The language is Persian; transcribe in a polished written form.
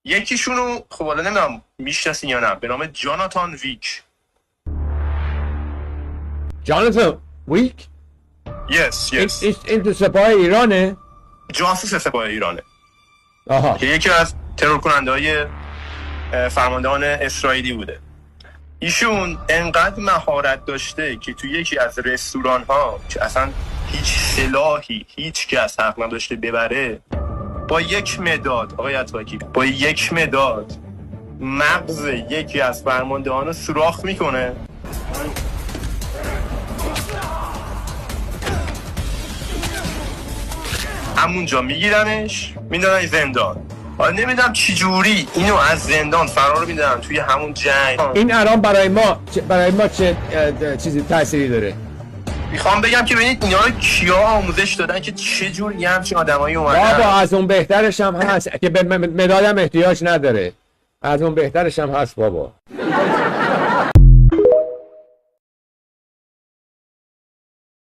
یکیشونو خب حالا نمیدونم میشناسین یا نه، به نام جاناتان ویک. جاناتان ویک؟ یس این تو سپاه ایرانه؟ جاسوس سپاه ایرانه آها. که یکی از ترور کننده های فرماندهان اسرائیلی بوده. ایشون انقدر مهارت داشته که تو یکی از رستوران ها که اصلا هیچ سلاحی هیچ کس حق نداشته ببره، با یک مداد آقای اتاکی با یک مداد مغز یکی از فرماندهان رو سوراخ میکنه، همونجا میگیرنش میدارن زندان. حالا نمیدونم چی جوری اینو از زندان فرار میدن توی همون جنگ. این الان برای ما چه چیزی تأثیری داره؟ میخوام بگم که ببینید اینا رو کیا آموزش دادن که چه جور یه همچین آدمایی اومدن. بابا از اون بهترش هم هست که به مدادم احتیاج نداره، از اون بهترش هم هست بابا.